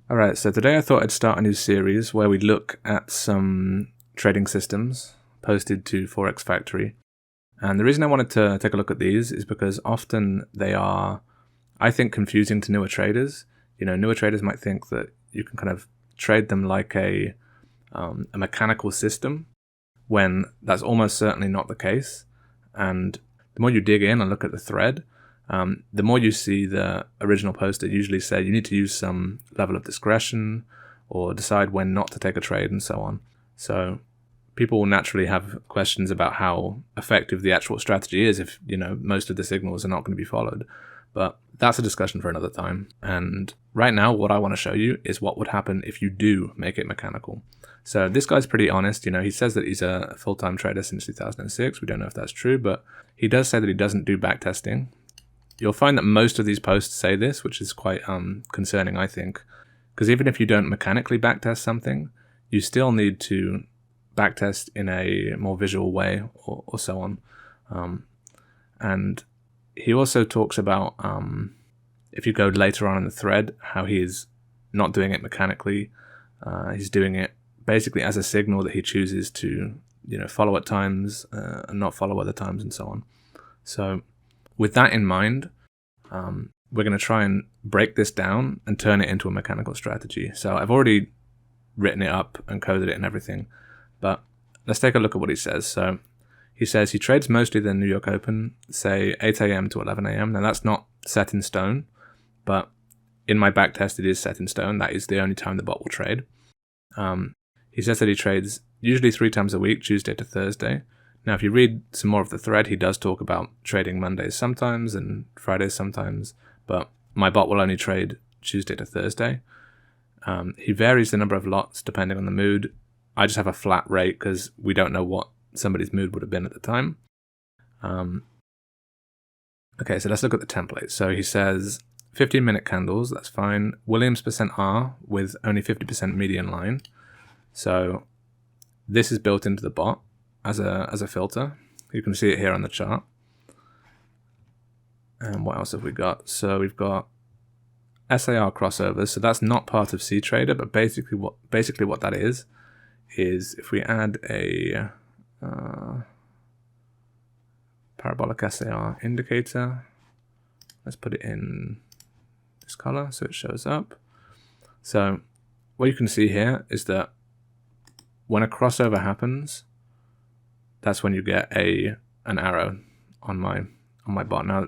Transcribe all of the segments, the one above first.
Alright, so today I thought I'd start a new series where we look at some trading systems posted to ForexFactory. And the reason I wanted to take a look at these is because often they are, I think, confusing to newer traders. You know, newer traders might think that you can kind of trade them like a mechanical system, when that's almost certainly not the case. And the more you dig in and look at the thread, the more you see the original poster usually say you need to use some level of discretion or decide when not to take a trade and so on. So people will naturally have questions about how effective the actual strategy is if, you know, most of the signals are not going to be followed. But that's a discussion for another time. And right now, what I want to show you is what would happen if you do make it mechanical. So this guy's pretty honest. You know, he says that he's a full-time trader since 2006. We don't know if that's true, but he does say that he doesn't do backtesting. You'll find that most of these posts say this, which is quite concerning, I think, because even if you don't mechanically backtest something, you still need to backtest in a more visual way or so on. And he also talks about, if you go later on in the thread, how he is not doing it mechanically. He's doing it basically as a signal that he chooses to, you know, follow at times and not follow other times and so on. So with that in mind, we're going to try and break this down and turn it into a mechanical strategy. So I've already written it up and coded it and everything, but let's take a look at what he says. So he says he trades mostly the New York Open, say 8 a.m. to 11 a.m. Now that's not set in stone, but in my backtest it is set in stone. That is the only time the bot will trade. He says that he trades usually 3 times a week, Tuesday to Thursday. Now, if you read some more of the thread, he does talk about trading Mondays sometimes and Fridays sometimes, but my bot will only trade Tuesday to Thursday. He varies the number of lots depending on the mood. I just have a flat rate because we don't know what somebody's mood would have been at the time. Okay, so let's look at the template. So he says 15-minute candles, that's fine. Williams %R with only 50% median line. So this is built into the bot as a filter. You can see it here on the chart. And what else have we got? So we've got SAR crossovers. So that's not part of CTrader, but basically what that is if we add a parabolic SAR indicator, let's put it in this color so it shows up. So what you can see here is that when a crossover happens, that's when you get an arrow on my bot. Now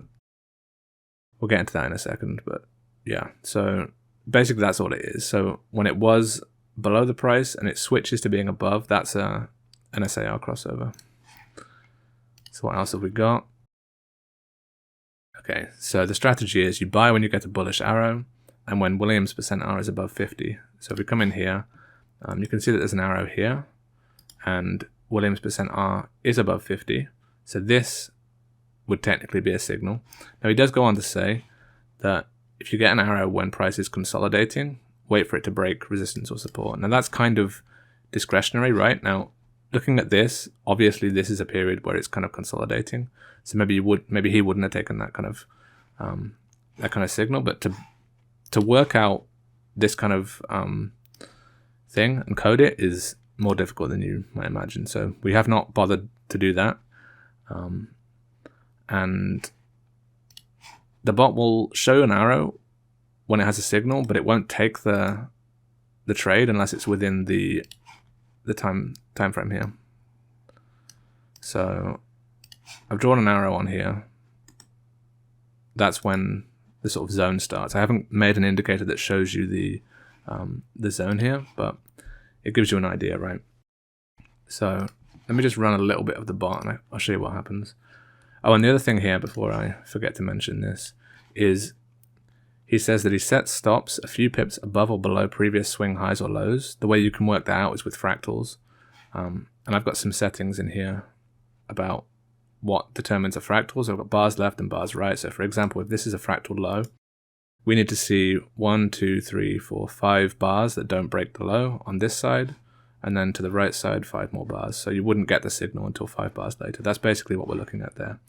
we'll get into that in a second, but yeah. So basically that's all it is. So when it was below the price and it switches to being above, that's an SAR crossover. So what else have we got? Okay, so the strategy is you buy when you get a bullish arrow and when Williams %R is above 50. So if we come in here, you can see that there's an arrow here and Williams %R is above 50. So this would technically be a signal. Now he does go on to say that if you get an arrow when price is consolidating, wait for it to break resistance or support. Now that's kind of discretionary, right? Now looking at this, obviously this is a period where it's kind of consolidating. So maybe he wouldn't have taken that kind of signal, but to work out this kind of thing and code it is more difficult than you might imagine. So we have not bothered to do that. And the bot will show an arrow when it has a signal, but it won't take the trade unless it's within the time frame here. So I've drawn an arrow on here. That's when the sort of zone starts. I haven't made an indicator that shows you the zone here, but it gives you an idea, right? So let me just run a little bit of the bot and I'll show you what happens. Oh, and the other thing here, before I forget to mention this, is he says that he sets stops a few pips above or below previous swing highs or lows. The way you can work that out is with fractals. And I've got some settings in here about what determines a fractal. So I've got bars left and bars right. So for example, if this is a fractal low, we need to see 1, 2, 3, 4, 5 bars that don't break the low on this side. And then to the right side, 5 more bars. So you wouldn't get the signal until 5 bars later. That's basically what we're looking at there.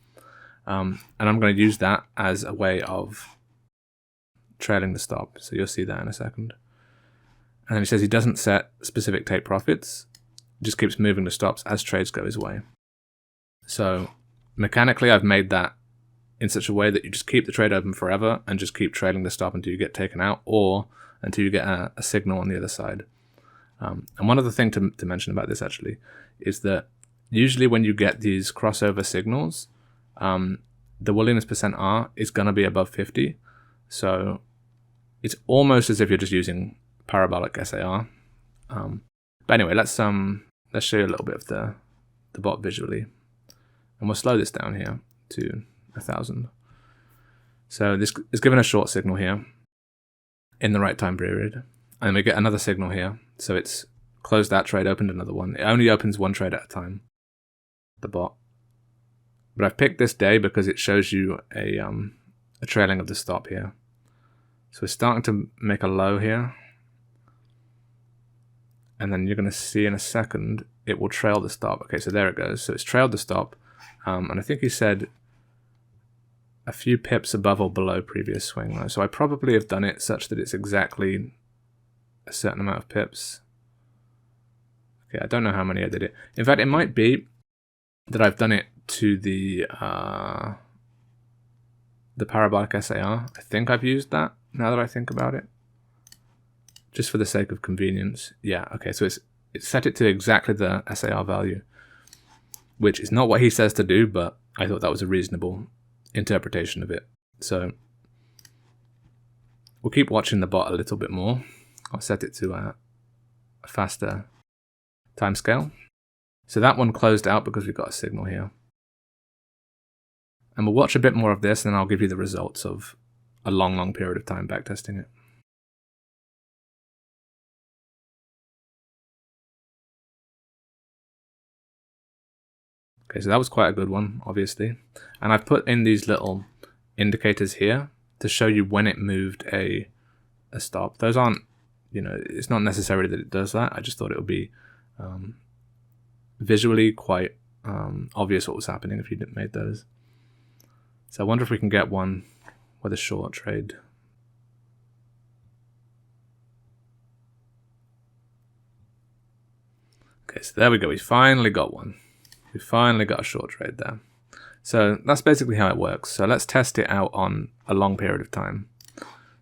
And I'm going to use that as a way of trailing the stop. So you'll see that in a second. And then he says he doesn't set specific take profits, just keeps moving the stops as trades go his way. So mechanically, I've made that in such a way that you just keep the trade open forever and just keep trailing the stop until you get taken out or until you get a signal on the other side. And one other thing to mention about this actually is that usually when you get these crossover signals, the Williams %R is going to be above 50. So it's almost as if you're just using parabolic SAR. But anyway, let's show you a little bit of the bot visually. And we'll slow this down here to 1,000. So this is given a short signal here in the right time period. And we get another signal here. So it's closed that trade, opened another one. It only opens one trade at a time, the bot. But I've picked this day because it shows you a trailing of the stop here. So we're starting to make a low here. And then you're going to see in a second, it will trail the stop. Okay, so there it goes. So it's trailed the stop. And I think he said a few pips above or below previous swing. So I probably have done it such that it's exactly a certain amount of pips. Okay, I don't know how many I did it. In fact, it might be that I've done it to the parabolic SAR. I think I've used that now that I think about it. Just for the sake of convenience. Yeah, okay, so it's set it to exactly the SAR value, which is not what he says to do, but I thought that was a reasonable interpretation of it. So we'll keep watching the bot a little bit more. I'll set it to a faster timescale. So that one closed out because we've got a signal here. And we'll watch a bit more of this, and then I'll give you the results of a long period of time backtesting it. Okay, so that was quite a good one, obviously. And I've put in these little indicators here to show you when it moved a stop. Those aren't, it's not necessary that it does that. I just thought it would be visually quite obvious what was happening if you didn't made those. So I wonder if we can get one with a short trade. Okay, so there we go. We finally got one. We finally got a short trade there. So that's basically how it works. So let's test it out on a long period of time.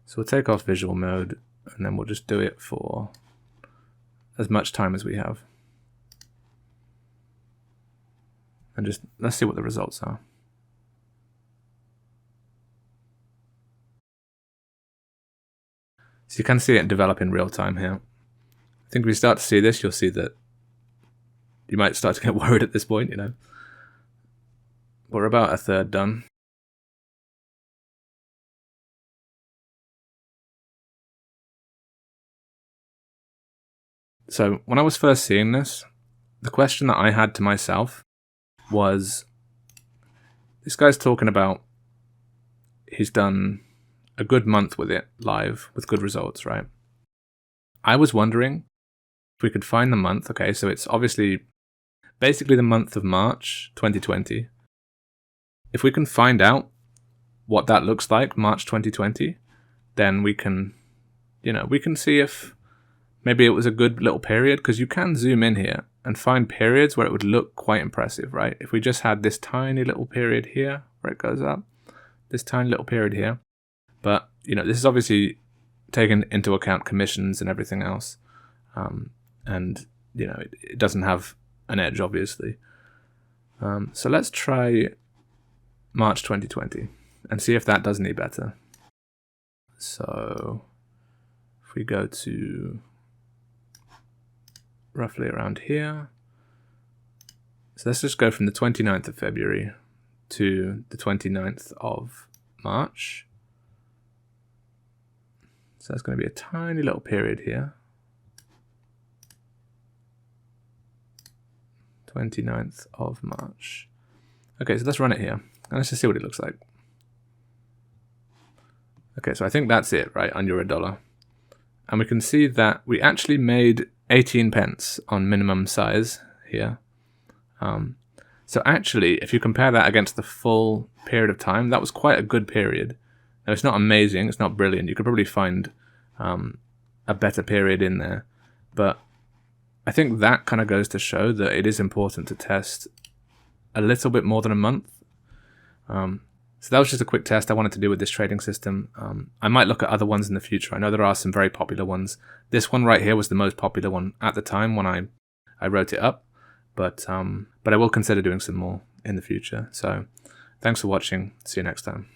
So we'll take off visual mode, and then we'll just do it for as much time as we have. And just let's see what the results are. So you can see it develop in real time here. I think if we start to see this, you'll see that you might start to get worried at this point, We're about a third done. So when I was first seeing this, the question that I had to myself was, this guy's talking about he's done a good month with it live with good results, right? I was wondering if we could find the month. Okay, so it's obviously basically the month of March 2020. If we can find out what that looks like, March 2020, then we can, we can see if maybe it was a good little period, because you can zoom in here and find periods where it would look quite impressive, right? If we just had this tiny little period here where it goes up, this tiny little period here. But, this is obviously taken into account commissions and everything else. And, it doesn't have an edge, obviously. So let's try March 2020 and see if that does any better. So if we go to roughly around here. So let's just go from the 29th of February to the 29th of March. So that's going to be a tiny little period here. 29th of March. Okay, so let's run it here. And let's just see what it looks like. Okay, so I think that's it, right, on $1. And we can see that we actually made 18 pence on minimum size here. So actually, if you compare that against the full period of time, that was quite a good period. Now, it's not amazing, it's not brilliant. You could probably find a better period in there. But I think that kind of goes to show that it is important to test a little bit more than a month. So that was just a quick test I wanted to do with this trading system. I might look at other ones in the future. I know there are some very popular ones. This one right here was the most popular one at the time when I wrote it up. But I will consider doing some more in the future. So thanks for watching. See you next time.